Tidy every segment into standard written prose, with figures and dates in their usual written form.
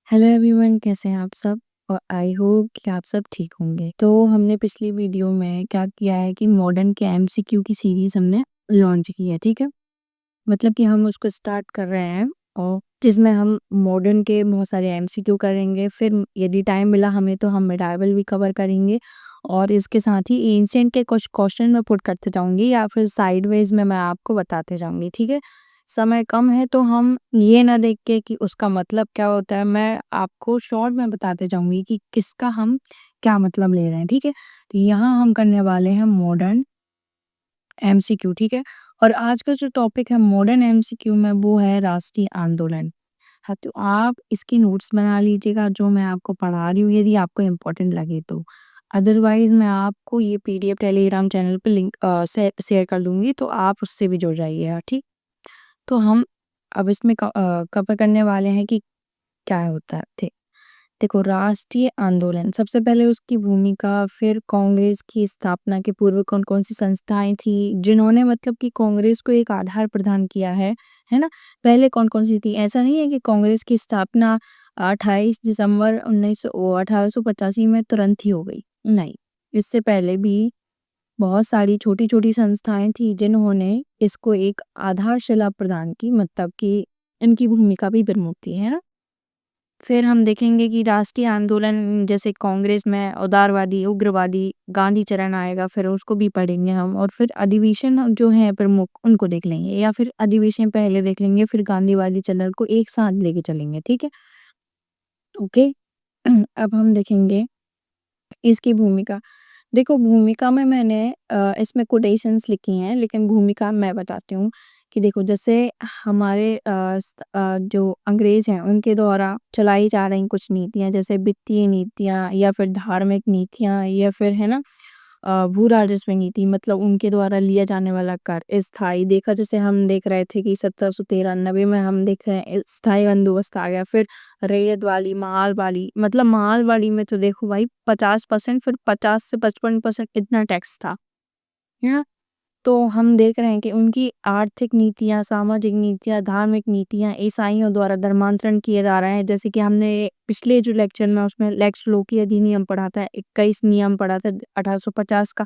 Hello everyone, कैसे हैं आप सब? और आई होप कि आप सब ठीक होंगे। तो हमने पिछली वीडियो में क्या किया है कि मॉडर्न के एमसीक्यू की सीरीज हमने लॉन्च की है, ठीक है? मतलब कि हम उसको स्टार्ट कर रहे हैं और जिसमें हम मॉडर्न के बहुत सारे एमसीक्यू करेंगे। फिर यदि टाइम मिला हमें तो हम मिडाइवल भी कवर करेंगे और इसके साथ ही एंशिएंट के कुछ क्वेश्चन मैं पुट करते जाऊंगी या फिर साइडवेज में मैं आपको बताते जाऊंगी, ठीक है? समय कम है तो हम ये ना देख के कि उसका मतलब क्या होता है, मैं आपको शॉर्ट में बताते जाऊंगी कि किसका हम क्या मतलब ले रहे हैं, ठीक है? तो यहाँ हम करने वाले हैं मॉडर्न एमसीक्यू, ठीक है? और आज का जो टॉपिक है मॉडर्न एमसीक्यू में वो है राष्ट्रीय आंदोलन। हाँ, तो आप इसकी नोट्स बना लीजिएगा जो मैं आपको पढ़ा रही हूँ यदि आपको इम्पोर्टेंट लगे तो। अदरवाइज़ मैं आपको ये पीडीएफ टेलीग्राम चैनल पे लिंक शेयर कर दूँगी तो आप उससे भी जुड़ जाइएगा, ठीक? तो हम अब इसमें कवर करने वाले हैं कि क्या होता है, ठीक? देखो, राष्ट्रीय आंदोलन सबसे पहले उसकी भूमिका, फिर कांग्रेस की स्थापना के पूर्व कौन-कौन सी संस्थाएँ थी, जिन्होंने मतलब कि कांग्रेस को एक आधार प्रदान किया है ना? पहले कौन-कौन सी थी? ऐसा नहीं है कि कांग्रेस की स्थापना 28 दिसंबर 1885 में तुरंत ही हो गई, नहीं। इससे पहले भी बहुत सारी छोटी-छोटी संस्थाएँ थी जिन्होंने इसको एक आधारशिला प्रदान की, मतलब कि इनकी भूमिका भी प्रमुख थी, है ना? फिर हम देखेंगे कि राष्ट्रीय आंदोलन जैसे कांग्रेस में उदारवादी, उग्रवादी, गांधी चरण आएगा, फिर उसको भी पढ़ेंगे हम। और फिर अधिवेशन जो हैं प्रमुख उनको देख लेंगे, या फिर अधिवेशन पहले देख लेंगे फिर गांधीवादी चरण को एक साथ लेके चलेंगे, ठीक है? ओके। अब हम देखेंगे इसकी भूमिका। देखो, भूमिका में मैंने इसमें कोटेशंस लिखी हैं, लेकिन भूमिका मैं बताती हूँ कि देखो, जैसे हमारे जो अंग्रेज हैं उनके द्वारा चलाई जा रही कुछ नीतियाँ, जैसे वित्तीय नीतियाँ या फिर धार्मिक नीतियाँ या फिर है ना भू राजस्व नीति, मतलब उनके द्वारा लिया जाने वाला कर स्थायी देखा, जैसे हम देख रहे थे कि 1793 में हम देख रहे हैं स्थायी बंदोबस्त आ गया। फिर रैयत वाली, माल वाली, मतलब माल वाली में तो देखो भाई 50%, फिर 50 से 55% इतना टैक्स था, है ना? तो हम देख रहे हैं कि उनकी आर्थिक नीतियाँ, सामाजिक नीतियाँ, धार्मिक नीतियाँ ईसाइयों द्वारा धर्मांतरण किए जा रहे हैं। जैसे कि हमने पिछले जो लेक्चर में उसमें लेक्स लोकी अधिनियम पढ़ा था, 21 नियम पढ़ा था 1850 का,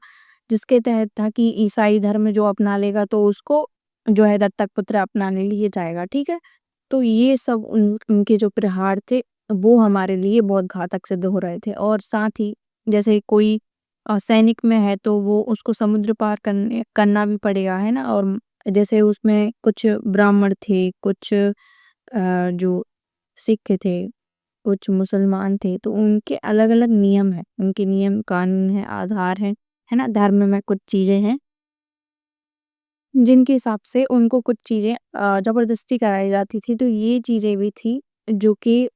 जिसके तहत था कि ईसाई धर्म जो अपना लेगा तो उसको जो है दत्तक पुत्र अपनाने लिए जाएगा, ठीक है? तो ये सब उनके जो प्रहार थे वो हमारे लिए बहुत घातक सिद्ध हो रहे थे। और साथ ही जैसे कोई सैनिक में है तो वो उसको समुद्र पार करना भी पड़ेगा, है ना? और जैसे उसमें कुछ ब्राह्मण थे, कुछ जो सिख थे, कुछ मुसलमान थे, तो उनके अलग-अलग नियम हैं, उनके नियम कानून हैं, आधार हैं, है ना? धर्म में कुछ चीज़ें हैं जिनके हिसाब से उनको कुछ चीज़ें ज़बरदस्ती कराई जाती थी, तो ये चीज़ें भी थी जो कि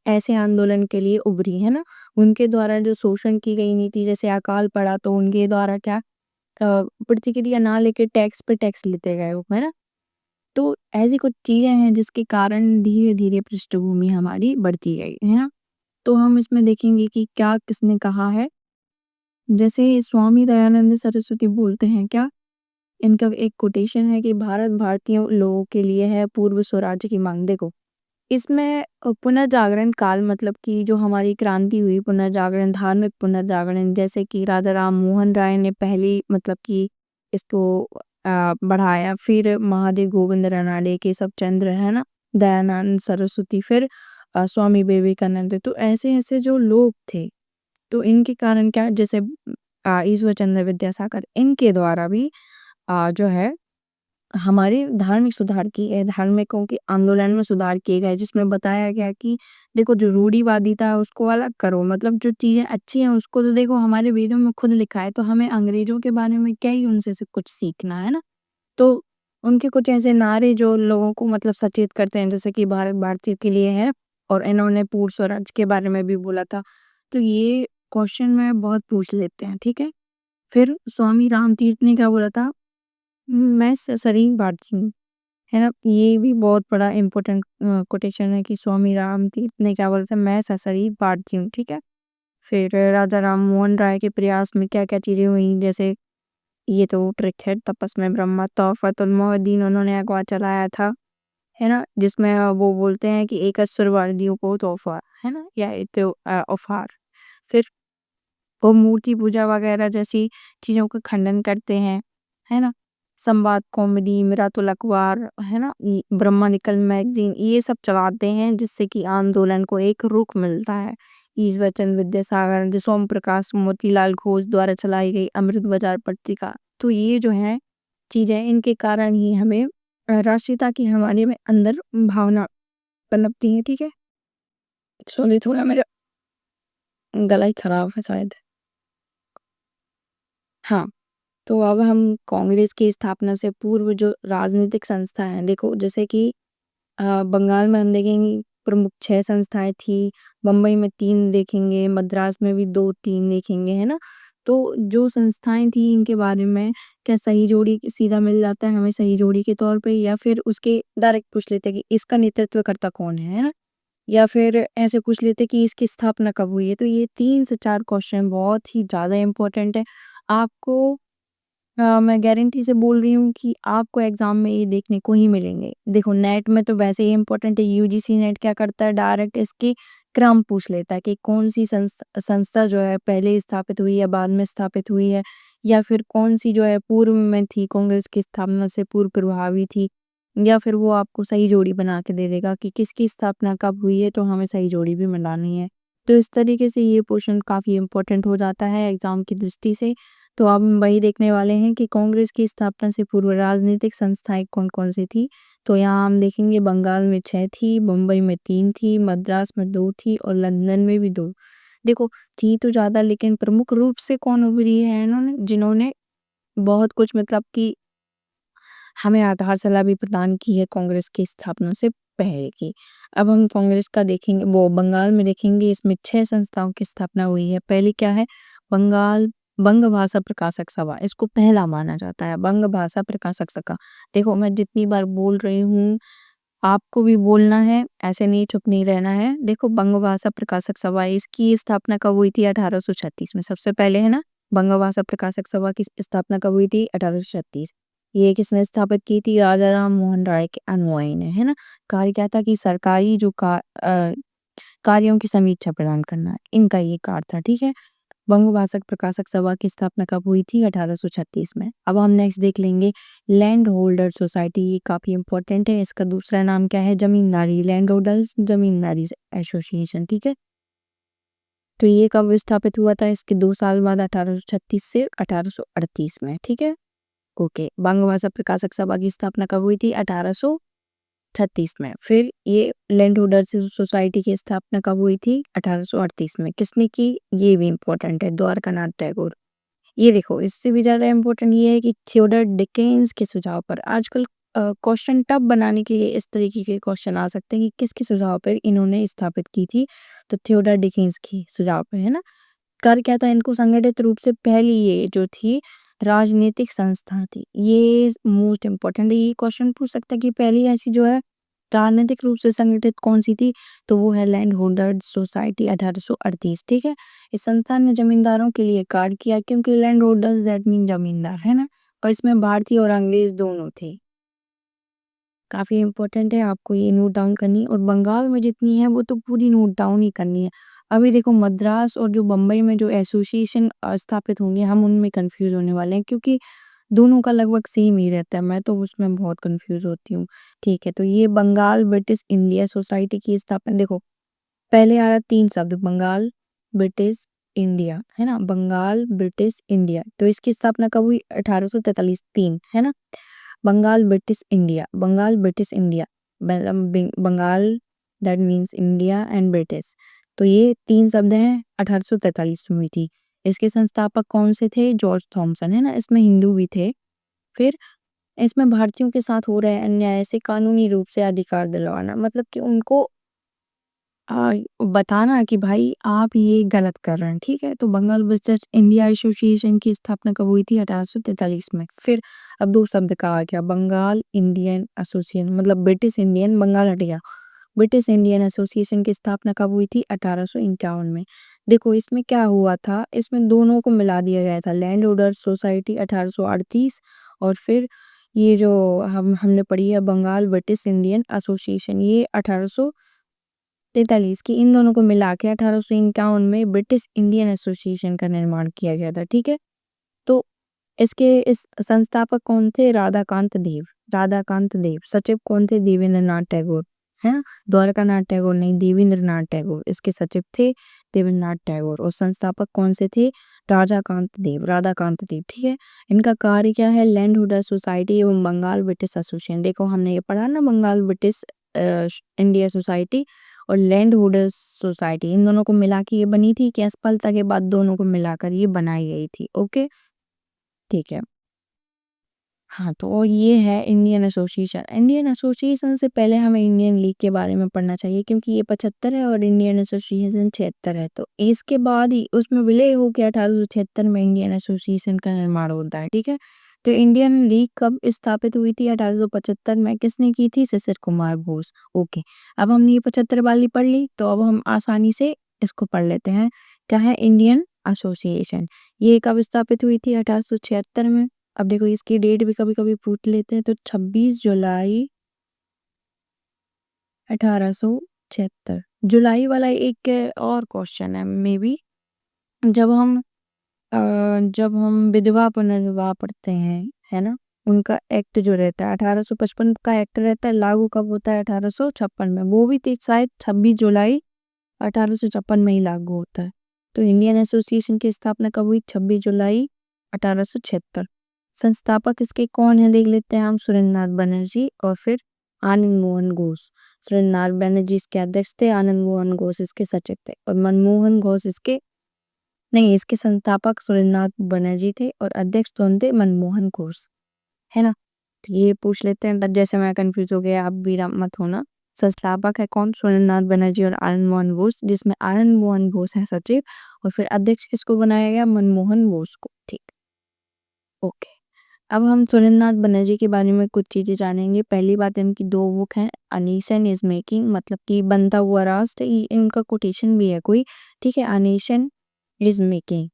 ऐसे आंदोलन के लिए उभरी, है ना? उनके द्वारा जो शोषण की गई नीति, जैसे अकाल पड़ा तो उनके द्वारा क्या प्रतिक्रिया ना लेके टैक्स पे टैक्स लेते गए वो, है ना? तो ऐसी कुछ चीज़ें हैं जिसके कारण धीरे-धीरे पृष्ठभूमि हमारी बढ़ती गई, है ना? तो हम इसमें देखेंगे कि क्या किसने कहा है। जैसे स्वामी दयानंद सरस्वती बोलते हैं क्या, इनका एक कोटेशन है कि भारत भारतीय लोगों के लिए है पूर्व स्वराज्य की मांग। देखो, इसमें पुनर्जागरण काल, मतलब कि जो हमारी क्रांति हुई, पुनर्जागरण, धार्मिक पुनर्जागरण, जैसे कि राजा राम मोहन राय ने पहली मतलब कि इसको बढ़ाया। फिर महादेव गोविंद रानडे, केशव चंद्र, है ना, दयानंद सरस्वती, फिर स्वामी विवेकानंद। तो ऐसे ऐसे जो लोग थे, तो इनके कारण क्या, जैसे ईश्वर चंद्र विद्यासागर, इनके द्वारा भी जो है हमारे धार्मिक सुधार किए गए, धार्मिकों के आंदोलन में सुधार किए गए, जिसमें बताया गया कि देखो, जो रूढ़िवादिता है उसको अलग करो, मतलब जो चीज़ें अच्छी हैं उसको तो देखो हमारे वेदों में खुद लिखा है, तो हमें अंग्रेजों के बारे में क्या ही उनसे से कुछ सीखना है ना? तो उनके कुछ ऐसे नारे जो लोगों को मतलब सचेत करते हैं, जैसे कि भारत भारतीय के लिए है, और इन्होंने पूर्ण स्वराज के बारे में भी बोला था। तो ये क्वेश्चन में बहुत पूछ लेते हैं, ठीक है? फिर स्वामी रामतीर्थ ने क्या बोला था, मैं सरीन भारती हूँ, है ना? ये भी बहुत बड़ा इम्पोर्टेंट कोटेशन है कि स्वामी रामतीर्थ ने क्या बोला था, मैं सशरीर भारती हूँ, ठीक है? फिर राजा राम मोहन राय के प्रयास में क्या-क्या चीज़ें हुई, जैसे ये तो ट्रिक है, तपस में ब्रह्मा तोहफतुल मोहिद्दीन उन्होंने अगवा चलाया था, है ना? जिसमें वो बोलते हैं कि एक अस्त्रवादियों को तोहफ़ा, है ना? या उपहार। फिर वो मूर्ति पूजा वगैरह जैसी चीज़ों का खंडन करते हैं, है ना? संवाद कॉमेडी, मिरातुल अखबार, है ना? ब्रह्मानिकल मैगज़ीन ये सब चलाते हैं जिससे कि आंदोलन को एक रुख मिलता है। ईश्वरचंद विद्यासागर, सोम प्रकाश, मोतीलाल घोष द्वारा चलाई गई अमृत बाजार पत्रिका। तो ये जो है चीज़ें इनके कारण ही हमें राष्ट्रीयता की हमारे में अंदर भावना पनपती है, ठीक है? सॉरी थोड़ा मेरा गला ही खराब है शायद। हाँ। तो अब हम कांग्रेस की स्थापना से पूर्व जो राजनीतिक संस्था हैं, देखो जैसे कि बंगाल में हम देखेंगे प्रमुख 6 संस्थाएँ थी, बम्बई में 3 देखेंगे, मद्रास में भी 2-3 देखेंगे, है ना? तो जो संस्थाएँ थी इनके बारे में क्या सही जोड़ी सीधा मिल जाता है हमें सही जोड़ी के तौर पे या फिर उसके डायरेक्ट पूछ लेते हैं कि इसका नेतृत्व करता कौन है ना? या फिर ऐसे पूछ लेते कि इसकी स्थापना कब हुई है? तो ये 3 से 4 क्वेश्चन बहुत ही ज़्यादा इम्पोर्टेंट है। आपको मैं गारंटी से बोल रही हूँ कि आपको एग्ज़ाम में ये देखने को ही मिलेंगे। देखो नेट में तो वैसे ही इम्पोर्टेंट है, यूजीसी नेट क्या करता है डायरेक्ट इसके क्रम पूछ लेता है कि कौन-सी संस्था जो है पहले स्थापित हुई या बाद में स्थापित हुई है या फिर कौन-सी जो है पूर्व में थी, कांग्रेस की स्थापना से पूर्व प्रभावी थी या फिर वो आपको सही जोड़ी बना के दे देगा कि किसकी स्थापना कब हुई है, तो हमें सही जोड़ी भी मिलानी है। तो इस तरीके से ये पोर्शन काफ़ी इम्पोर्टेंट हो जाता है एग्ज़ाम की दृष्टि से। तो अब हम वही देखने वाले हैं कि कांग्रेस की स्थापना से पूर्व राजनीतिक संस्थाएँ कौन-कौन सी थी। तो यहाँ हम देखेंगे बंगाल में 6 थी, मुंबई में 3 थी, मद्रास में 2 थी और लंदन में भी 2। देखो थी तो ज़्यादा लेकिन प्रमुख रूप से कौन उभरी है इन्होंने जिन्होंने बहुत कुछ मतलब कि हमें आधारशिला भी प्रदान की है कांग्रेस की स्थापना से पहले की। अब हम कांग्रेस का देखेंगे वो बंगाल में देखेंगे इसमें 6 संस्थाओं की स्थापना हुई है। पहली क्या है बंगाल बंग भाषा प्रकाशक सभा इसको पहला माना जाता है बंग भाषा प्रकाशक सभा। देखो मैं जितनी बार बोल रही हूँ आपको भी बोलना है, ऐसे नहीं चुप नहीं रहना है। देखो बंग भाषा प्रकाशक सभा इसकी स्थापना कब हुई थी 1836 में सबसे पहले है ना बंग भाषा प्रकाशक सभा की स्थापना कब हुई थी 1836। ये किसने स्थापित की थी राजा राम मोहन राय के अनुयायी ने है ना। कार्य क्या था कि सरकारी जो कार्यों की समीक्षा प्रदान करना इनका ये कार्य था ठीक है। बंग भाषा प्रकाशक सभा की स्थापना कब हुई थी 1836 में। अब हम नेक्स्ट देख लेंगे लैंड होल्डर सोसाइटी ये काफ़ी इंपॉर्टेंट है इसका दूसरा नाम क्या है जमींदारी लैंड होल्डर्स जमींदारी एसोसिएशन ठीक है। तो ये कब स्थापित हुआ था इसके 2 साल बाद 1836 से 1838 में ठीक है। ओके बंग भाषा प्रकाशक सभा की स्थापना कब हुई थी 1836 में। फिर ये लैंड होल्डर सोसाइटी की स्थापना कब हुई थी 1838 में। किसने की ये भी इम्पोर्टेंट है द्वारकानाथ टैगोर। ये देखो इससे भी ज़्यादा इम्पोर्टेंट ये है कि थियोडर डिकेंस के सुझाव पर आजकल क्वेश्चन टफ बनाने के लिए इस तरीके के क्वेश्चन आ सकते हैं कि किसके सुझाव पर इन्होंने स्थापित की थी तो थियोडर डिकेंस की सुझाव पर है ना। कर क्या था इनको संगठित रूप से पहली ये जो थी राजनीतिक संस्था थी ये मोस्ट इम्पोर्टेंट है ये क्वेश्चन पूछ सकता है कि पहली ऐसी जो है राजनीतिक रूप से संगठित कौन सी थी तो वो है लैंड होल्डर सोसाइटी 1838 ठीक है। इस संस्था ने जमींदारों के लिए कार्य किया क्योंकि लैंड होल्डर्स दैट मीन जमींदार है ना और इसमें भारतीय और अंग्रेज दोनों थे। काफ़ी इम्पोर्टेंट है आपको ये नोट डाउन करनी और बंगाल में जितनी है वो तो पूरी नोट डाउन ही करनी है। अभी देखो मद्रास और जो बम्बई में जो एसोसिएशन स्थापित होंगे हम उनमें कंफ्यूज होने वाले हैं क्योंकि दोनों का लगभग सेम ही रहता है मैं तो उसमें बहुत कंफ्यूज होती हूँ। ठीक है तो ये बंगाल ब्रिटिश इंडिया सोसाइटी की स्थापना देखो पहले आ रहा 3 शब्द बंगाल ब्रिटिश इंडिया है ना बंगाल ब्रिटिश इंडिया तो इसकी स्थापना कब हुई 1843 3 है ना। Bengal British India Bengal that means India and British. तो ये 3 शब्द हैं 1843 में हुई थी। इसके संस्थापक कौन से थे जॉर्ज थॉमसन है ना इसमें हिंदू भी थे। फिर इसमें भारतीयों के साथ हो रहे अन्याय से कानूनी रूप से अधिकार दिलवाना मतलब कि उनको बताना कि भाई आप ये गलत कर रहे हैं ठीक है। तो बंगाल ब्रिटिश इंडिया एसोसिएशन की स्थापना कब हुई थी 1843 में। फिर अब 2 शब्द का आ गया बंगाल इंडियन एसोसिएशन मतलब ब्रिटिश इंडियन बंगाल हट गया। ब्रिटिश इंडियन एसोसिएशन की स्थापना कब हुई थी 1851 में। देखो इसमें क्या हुआ था इसमें दोनों को मिला दिया गया था लैंड होल्डर सोसाइटी 1838 और फिर ये जो हमने पढ़ी है बंगाल ब्रिटिश इंडियन एसोसिएशन, ये 1843 की, इन दोनों को मिला के 1851 में ब्रिटिश इंडियन एसोसिएशन का निर्माण किया गया था। ठीक है, तो इसके इस संस्थापक कौन थे? राधाकांत देव। राधाकांत देव। सचिव कौन थे? देवेंद्र नाथ टैगोर, है ना, द्वारका नाथ टैगोर नहीं, देवेंद्र नाथ टैगोर इसके सचिव थे, देवेंद्र नाथ टैगोर। और संस्थापक कौन से थे? राधाकांत देव, राधाकांत देव। ठीक है, इनका कार्य क्या है? लैंड होल्डर सोसाइटी एवं बंगाल ब्रिटिश एसोसिएशन। देखो हमने ये पढ़ा ना, बंगाल ब्रिटिश इंडिया सोसाइटी और लैंड होल्डर सोसाइटी, इन दोनों को मिला के ये बनी थी कि असफलता के बाद दोनों को मिलाकर ये बनाई गई थी। ओके, ठीक है। हाँ, तो ये है इंडियन एसोसिएशन। इंडियन एसोसिएशन से पहले हमें इंडियन लीग के बारे में पढ़ना चाहिए, क्योंकि ये 75 है और इंडियन एसोसिएशन 76 है। तो इसके बाद ही उसमें विलय हो के 1876 में इंडियन एसोसिएशन का निर्माण होता है। ठीक है, तो इंडियन लीग कब स्थापित हुई थी? 1875 में। किसने की थी? शिशिर कुमार बोस। ओके, अब हमने ये 75 वाली पढ़ ली, तो अब हम आसानी से इसको पढ़ लेते हैं। क्या है? Indian association. ये कब स्थापित हुई थी? 1876 में। अब देखो इसकी डेट भी कभी कभी पूछ लेते हैं, तो 26 जुलाई 1876। जुलाई वाला एक और क्वेश्चन है मे बी, जब हम विधवा पुनर्विवाह पढ़ते हैं, है ना, उनका एक्ट जो रहता है 1855 का एक्ट रहता है, लागू कब होता है? 1856 में। वो भी शायद 26 जुलाई 1856 में ही लागू होता है। तो इंडियन एसोसिएशन की स्थापना कब हुई? 26 जुलाई 1876। संस्थापक इसके कौन है? देख लेते हैं हम। सुरेंद्रनाथ बनर्जी और फिर आनंद मोहन घोष। सुरेंद्रनाथ बनर्जी इसके अध्यक्ष थे, आनंद मोहन घोष इसके सचिव थे, और मनमोहन घोष इसके नहीं, इसके संस्थापक सुरेंद्रनाथ बनर्जी थे और अध्यक्ष कौन थे? मनमोहन घोष, है ना। तो ये पूछ लेते हैं, जैसे मैं कंफ्यूज हो गया, आप भी मत होना। संस्थापक है कौन? सुरेंद्रनाथ बनर्जी और आनंद मोहन घोष, जिसमें आनंद मोहन घोष है सचिव, और फिर अध्यक्ष किसको बनाया गया? मनमोहन घोष को। ठीक, ओके। अब हम सुरेंद्रनाथ बनर्जी के बारे में कुछ चीजें जानेंगे। पहली बात, इनकी 2 बुक हैं, अ नेशन इज मेकिंग, मतलब कि बनता हुआ राष्ट्र, इनका कोटेशन भी है कोई। ठीक है, अ नेशन इज मेकिंग।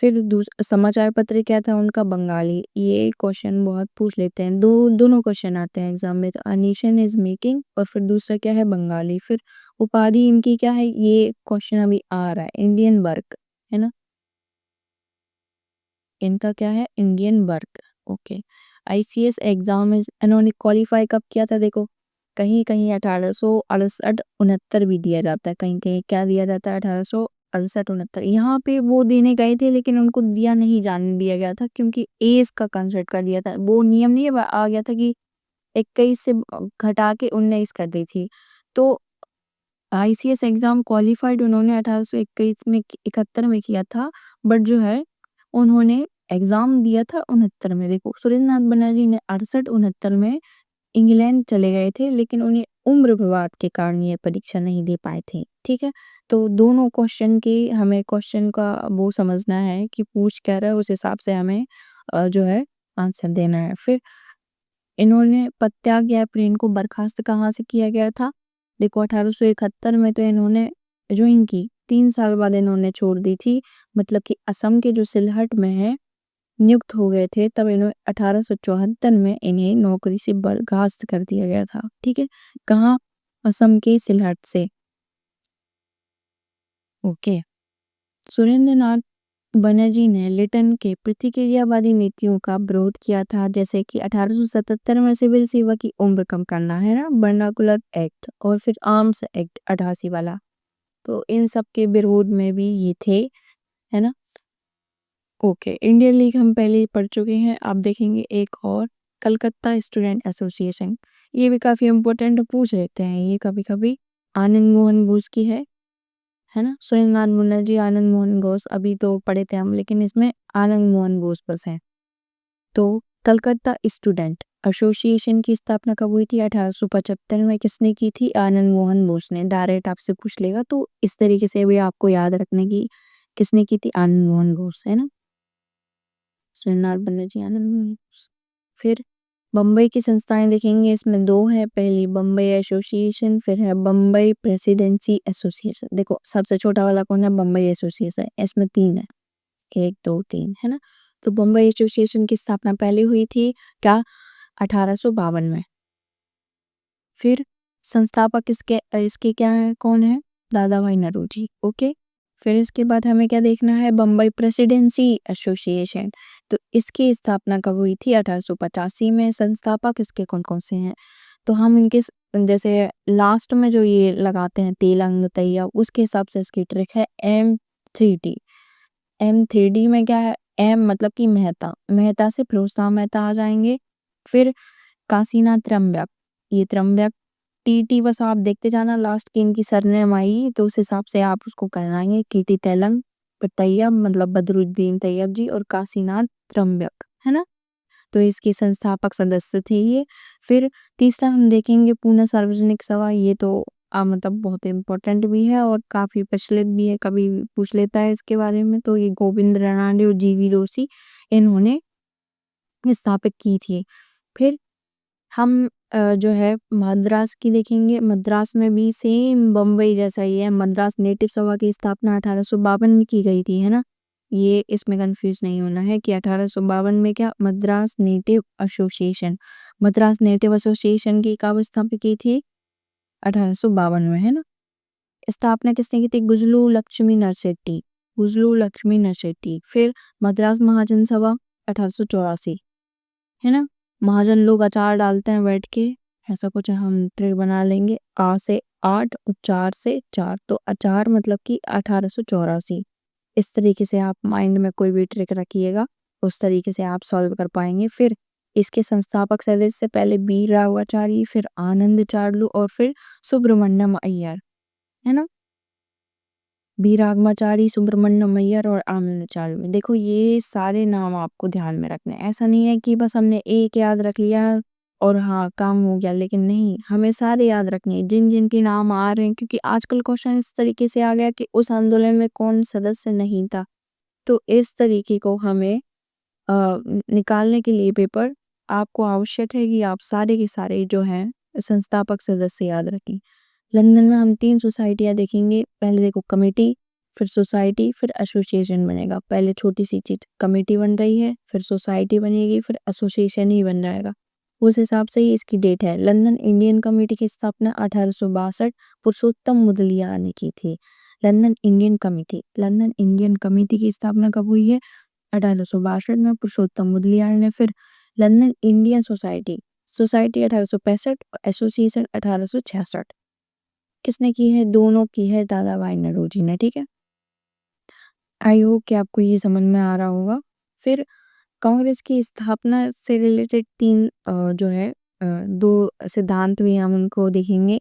फिर समाचार पत्र क्या था उनका? बंगाली। ये क्वेश्चन बहुत पूछ लेते हैं, दोनों क्वेश्चन आते हैं एग्जाम में। तो अ नेशन इज मेकिंग और फिर दूसरा क्या है? बंगाली। फिर उपाधि इनकी क्या है? ये क्वेश्चन अभी आ रहा है, इंडियन वर्क, है ना, इनका क्या है? Indian work. Okay, ICS exam में इन्होंने क्वालिफाई कब किया था? देखो कहीं कहीं 1868 69 भी दिया जाता है, कहीं कहीं क्या दिया जाता है? 1868 69। यहाँ पे वो देने गए थे लेकिन उनको दिया नहीं जाने दिया गया था, क्योंकि एज का कंसर्ट कर दिया था। वो नियम नहीं आ गया था कि 21 से घटा के 19 कर दी थी। तो आईसीएस एग्जाम क्वालिफाइड उन्होंने 1821 में 71 में किया था, बट जो है उन्होंने एग्जाम दिया था 69 में। देखो सुरेंद्रनाथ बनर्जी ने 68 69 में इंग्लैंड चले गए थे, लेकिन उन्हें उम्र विवाद के कारण ये परीक्षा नहीं दे पाए थे। ठीक है, तो दोनों क्वेश्चन की हमें क्वेश्चन का वो समझना है कि पूछ क्या रहा है, उस हिसाब से हमें जो है आंसर देना है। फिर इन्होंने पदत्याग या प्रेरण को बर्खास्त कहाँ से किया गया था? देखो 1871 में तो इन्होंने ज्वाइन की, 3 साल बाद इन्होंने छोड़ दी थी, मतलब कि असम के जो सिलहट में है नियुक्त हो गए थे, तब इन्होंने 1874 में इन्हें नौकरी से बर्खास्त कर दिया गया था। ठीक है, कहाँ? असम के सिलहट से। ओके, सुरेंद्रनाथ बनर्जी ने लिटन के प्रतिक्रियावादी नीतियों का विरोध किया था, जैसे कि 1877 में सिविल सेवा की उम्र कम करना, है ना, वर्नाकुलर एक्ट, और फिर आर्म्स एक्ट 88 वाला। तो इन सब के विरोध में भी ये थे, है ना। ओके, इंडियन लीग हम पहले ही पढ़ चुके हैं। आप देखेंगे एक और, कलकत्ता स्टूडेंट एसोसिएशन। ये भी काफी इम्पोर्टेंट पूछ लेते हैं ये कभी कभी। आनंद मोहन बोस की है ना। सुरेंद्रनाथ बनर्जी, आनंद मोहन घोष अभी तो पढ़े थे हम, लेकिन इसमें आनंद मोहन बोस बस है। तो कलकत्ता स्टूडेंट एसोसिएशन की स्थापना कब हुई थी? 1875 में। किसने की थी? आनंद मोहन बोस ने। डायरेक्ट आपसे पूछ लेगा तो इस तरीके से भी आपको याद रखने की, किसने की थी? आनंद मोहन बोस, है ना। सुरेंद्रनाथ बनर्जी, आनंद मोहन बोस। फिर बम्बई की संस्थाएं देखेंगे, इसमें 2 है। पहली बम्बई एसोसिएशन, फिर है बम्बई प्रेसिडेंसी एसोसिएशन। देखो सबसे छोटा वाला कौन है? बम्बई एसोसिएशन। इसमें 3 है, 1 2 3, है ना। तो बम्बई एसोसिएशन की स्थापना पहले हुई थी क्या 1852 में। फिर संस्थापक इसके क्या है, कौन है, दादा भाई नौरोजी। ओके, फिर इसके बाद हमें क्या देखना है, बम्बई प्रेसिडेंसी एसोसिएशन। तो इसकी स्थापना कब हुई थी, 1885 में। संस्थापक इसके कौन कौन से हैं, तो हम इनके जैसे लास्ट में जो ये लगाते हैं तेलंग तैया, उसके हिसाब से इसकी ट्रिक है M3D। M3D में क्या है, एम मतलब कि मेहता, मेहता से फिरोजशाह मेहता आ जाएंगे। फिर काशीनाथ त्र्यंबक, ये त्र्यंबक। टी बस आप देखते जाना, लास्ट की इनकी सरनेम आई तो उस हिसाब से आप उसको कहलाएंगे। कीटी तेलंग, फिर तैयब मतलब बदरुद्दीन तैयब जी, और काशीनाथ त्र्यंबक, है ना। तो इसके संस्थापक सदस्य थे ये। फिर तीसरा हम देखेंगे पूर्ण सार्वजनिक सभा। ये तो मतलब बहुत इम्पोर्टेंट भी है और काफी प्रचलित भी है, कभी भी पूछ लेता है इसके बारे में। तो ये गोविंद रानडे और जीवी रोसी, इन्होंने स्थापित की थी। फिर हम जो है मद्रास की देखेंगे। मद्रास में भी सेम बम्बई जैसा ही है। मद्रास नेटिव सभा की स्थापना 1852 में की गई थी, है ना। ये इसमें कंफ्यूज नहीं होना है कि 1852 में क्या, Madras native association. Madras native association की कब स्थापित की थी, 1852 में, है ना। स्थापना किसने की थी, गुजलू लक्ष्मी नरसेट्टी, गुजलू लक्ष्मी नरसेट्टी। फिर मद्रास महाजन सभा 1884, है ना। महाजन लोग अचार डालते हैं बैठ के, ऐसा कुछ हम ट्रिक बना लेंगे। आ से 8 और 4 से 4, तो अचार मतलब कि 1884। इस तरीके से आप माइंड में कोई भी ट्रिक रखिएगा, उस तरीके से आप सॉल्व कर पाएंगे। फिर इसके संस्थापक सदस्य पहले बी राघवाचारी, फिर आनंद चार्लू, और फिर सुब्रमण्यम अय्यर, है ना। बी राघवाचारी, सुब्रमण्यम अय्यर और आनंद चार्लू। देखो ये सारे नाम आपको ध्यान में रखने हैं। ऐसा नहीं है कि बस हमने एक याद रख लिया और हाँ काम हो गया, लेकिन नहीं, हमें सारे याद रखने हैं जिन जिन के नाम आ रहे हैं, क्योंकि आजकल क्वेश्चन इस तरीके से आ गया कि उस आंदोलन में कौन सदस्य नहीं था। तो इस तरीके को हमें निकालने के लिए पेपर आपको आवश्यक है कि आप सारे के सारे जो हैं संस्थापक सदस्य याद रखें। लंदन में हम 3 सोसाइटियाँ देखेंगे। पहले देखो कमेटी, फिर सोसाइटी, फिर एसोसिएशन बनेगा। पहले छोटी सी चीज कमेटी बन रही है, फिर सोसाइटी बनेगी, फिर एसोसिएशन ही बन जाएगा। उस हिसाब से ही इसकी डेट है। लंदन इंडियन कमेटी की स्थापना 1862 पुरुषोत्तम मुदलियार ने की थी। London Indian committee, London Indian committee की स्थापना कब हुई है, 1862 में पुरुषोत्तम मुदलियार ने। फिर लंदन इंडियन सोसाइटी, सोसाइटी 1865 और एसोसिएशन 1866। किसने की है, दोनों की है दादा भाई नौरोजी ने, ठीक है। आई होप कि आपको ये समझ में आ रहा होगा। फिर कांग्रेस की स्थापना से रिलेटेड 3 जो है 2 सिद्धांत भी हम उनको देखेंगे।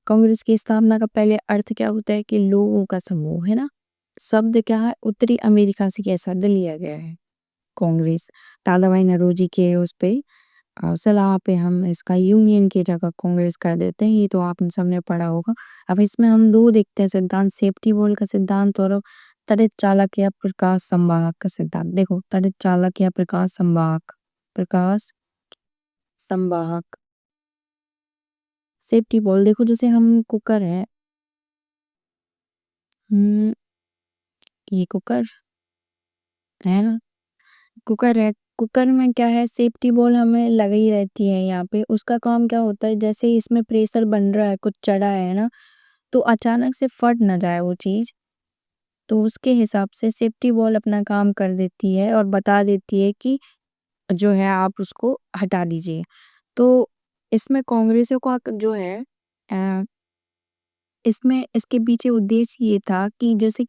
कांग्रेस की स्थापना का पहले अर्थ क्या होता है कि लोगों का समूह, है ना। शब्द क्या है, उत्तरी अमेरिका से कैसा लिया गया है कांग्रेस, दादा भाई नौरोजी के उस पे सलाह पे हम इसका यूनियन की जगह कांग्रेस कर देते हैं। ये तो आपने सबने पढ़ा होगा। अब इसमें हम 2 देखते हैं सिद्धांत, सेफ्टी वॉल का सिद्धांत और तड़ित चालक या प्रकाश संवाहक का सिद्धांत। देखो तड़ित चालक या प्रकाश संवाहक, प्रकाश संवाहक। सेफ्टी वॉल देखो, जैसे हम कुकर है, हम्म, ये कुकर है ना, कुकर है। कुकर में क्या है, सेफ्टी बॉल हमें लगी रहती है यहाँ पे। उसका काम क्या होता है, जैसे इसमें प्रेशर बन रहा है, कुछ चढ़ा है ना, तो अचानक से फट ना जाए वो चीज। तो उसके हिसाब से सेफ्टी बॉल अपना काम कर देती है और बता देती है कि जो है आप उसको हटा दीजिए। तो इसमें कांग्रेसियों का जो है अ, इसमें इसके पीछे उद्देश्य ये था कि जैसे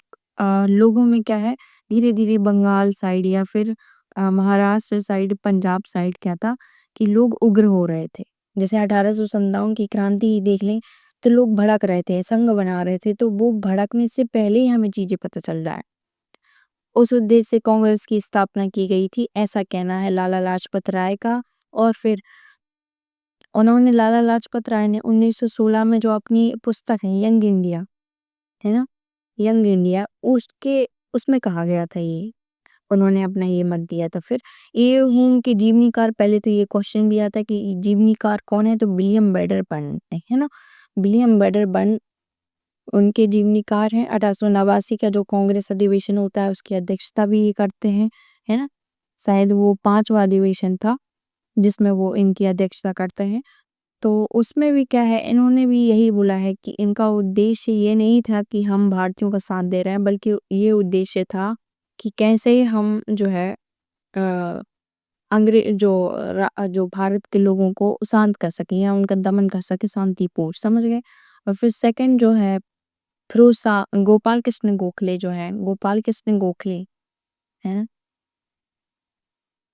लोगों में क्या है, धीरे धीरे बंगाल साइड या फिर महाराष्ट्र साइड, पंजाब साइड क्या था कि लोग उग्र हो रहे थे। जैसे 1857 की क्रांति ही देख लें, तो लोग भड़क रहे थे, संघ बना रहे थे। तो वो भड़कने से पहले ही हमें चीजें पता चल जाए, उस उद्देश्य से कांग्रेस की स्थापना की गई थी, ऐसा कहना है लाला लाजपत राय का। और फिर उन्होंने, लाला लाजपत राय ने 1916 में जो अपनी पुस्तक है यंग इंडिया, है ना, यंग इंडिया, उसके उसमें कहा गया था ये, उन्होंने अपना ये मत दिया था। फिर ये हूँ कि जीवनीकार, पहले तो ये क्वेश्चन भी आता है कि जीवनीकार कौन है, तो विलियम बेडरबर्न है ना, विलियम बेडरबर्न उनके जीवनीकार हैं। 1889 का जो कांग्रेस अधिवेशन होता है उसकी अध्यक्षता भी ये करते हैं, है ना। शायद वो 5वां अधिवेशन था, जिसमें वो इनकी अध्यक्षता करते हैं। तो उसमें भी क्या है, इन्होंने भी यही बोला है कि इनका उद्देश्य ये नहीं था कि हम भारतीयों का साथ दे रहे हैं, बल्कि ये उद्देश्य था कि कैसे हम जो है अ, जो भारत के लोगों को शांत कर सकें या उनका दमन कर सकें शांतिपूर्ण, समझ गए? और फिर सेकंड जो है, फिरोज़ गोपाल कृष्ण गोखले जो हैं, गोपाल कृष्ण गोखले हैं,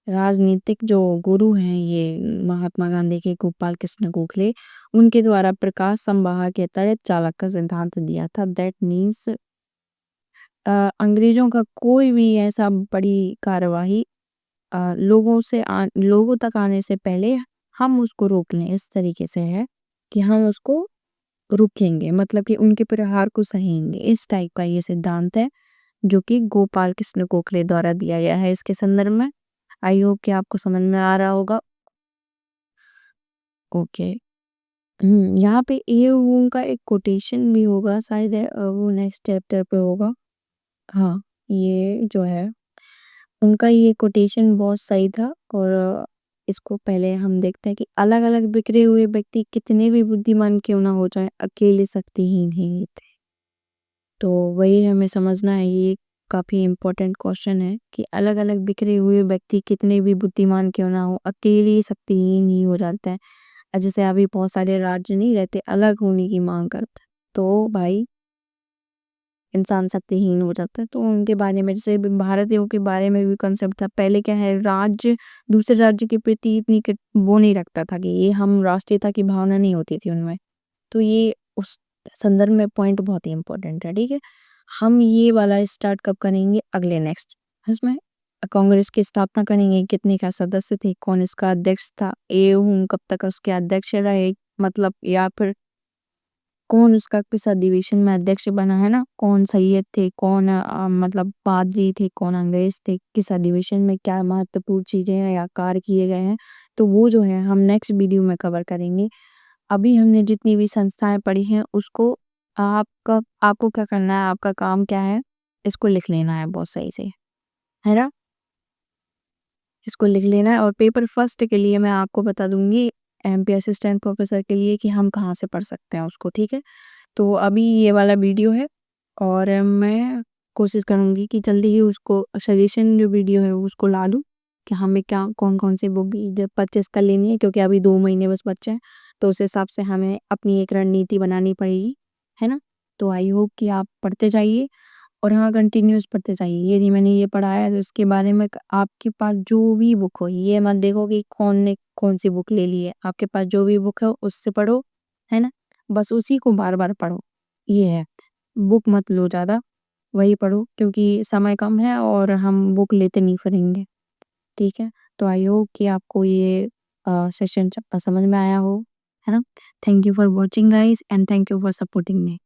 राजनीतिक जो गुरु हैं ये महात्मा गांधी के गोपाल कृष्ण गोखले, उनके द्वारा प्रकाश संवाहक के तहत चालक का सिद्धांत दिया था। दैट मीन्स अंग्रेजों का कोई भी ऐसा बड़ी कार्यवाही लोगों तक आने से पहले हम उसको रोक लें, इस तरीके से है कि हम उसको रुकेंगे, मतलब कि उनके प्रहार को सहेंगे, इस टाइप का ये सिद्धांत है जो कि गोपाल कृष्ण गोखले द्वारा दिया गया है इसके संदर्भ में। आई होप कि आपको समझ में आ रहा होगा। ओके। यहाँ पे ए वून का एक कोटेशन भी होगा शायद, वो नेक्स्ट चैप्टर पे होगा। हाँ, ये जो है उनका ये कोटेशन बहुत सही था। और इसको पहले हम देखते हैं कि अलग-अलग बिखरे हुए व्यक्ति कितने भी बुद्धिमान क्यों ना हो जाएं, अकेले शक्तिहीन ही होते। तो वही हमें समझना है, ये काफ़ी इम्पोर्टेंट क्वेश्चन है कि अलग-अलग बिखरे हुए व्यक्ति कितने भी बुद्धिमान क्यों ना हो, अकेले शक्तिहीन ही हो जाते हैं। जैसे अभी बहुत सारे राज्य नहीं रहते, अलग होने की मांग करते हैं, तो भाई इंसान शक्तिहीन हो जाता है। तो उनके बारे में, जैसे भारतीयों के बारे में भी कंसेप्ट था, पहले क्या है, राज्य दूसरे राज्य के प्रति इतनी वो नहीं रखता था कि ये हम राष्ट्रीयता की भावना नहीं होती थी उनमें। तो ये उस संदर्भ में पॉइंट बहुत ही इम्पोर्टेंट है, ठीक है। हम ये वाला स्टार्ट कब करेंगे, अगले नेक्स्ट इसमें कांग्रेस की स्थापना करेंगे, कितने का सदस्य थे, कौन इसका अध्यक्ष था, कब तक उसके अध्यक्ष रहे, मतलब या फिर कौन उसका किस अधिवेशन में अध्यक्ष बना, है ना, कौन सैयद थे, कौन मतलब पादरी थे, कौन अंग्रेज थे, किस अधिवेशन में क्या महत्वपूर्ण चीजें हैं या कार्य किए गए हैं, तो वो जो है हम नेक्स्ट वीडियो में कवर करेंगे। अभी हमने जितनी भी संस्थाएं पढ़ी हैं उसको आपको क्या करना है, आपका काम क्या है, इसको लिख लेना है बहुत सही से, है ना। इसको लिख लेना है और पेपर फर्स्ट के लिए मैं आपको बता दूंगी, एमपी असिस्टेंट प्रोफेसर के लिए, कि हम कहाँ से पढ़ सकते हैं उसको, ठीक है। तो अभी ये वाला वीडियो है और मैं कोशिश करूँगी कि जल्दी ही उसको सजेशन जो वीडियो है वो उसको ला दूँ कि हमें क्या कौन-कौन सी बुक भी जब परचेज़ कर लेनी है, क्योंकि अभी 2 महीने बस बचे हैं। तो उस हिसाब से हमें अपनी एक रणनीति बनानी पड़ेगी, है ना? तो आई होप कि आप पढ़ते जाइए और हाँ, कंटिन्यूअस पढ़ते जाइए। यदि मैंने ये पढ़ा है तो इसके बारे में आपके पास जो भी बुक हो, ये मत देखो कि कौन ने कौन-सी बुक ले ली है। आपके पास जो भी बुक है उससे पढ़ो, है ना? बस उसी को बार-बार पढ़ो, ये है। बुक मत लो ज़्यादा, वही पढ़ो क्योंकि समय कम है और हम बुक लेते नहीं फिरेंगे, ठीक है? तो आई होप कि आपको ये सेशन समझ में आया हो, है ना? Thank you for watching guys and thank you for supporting me.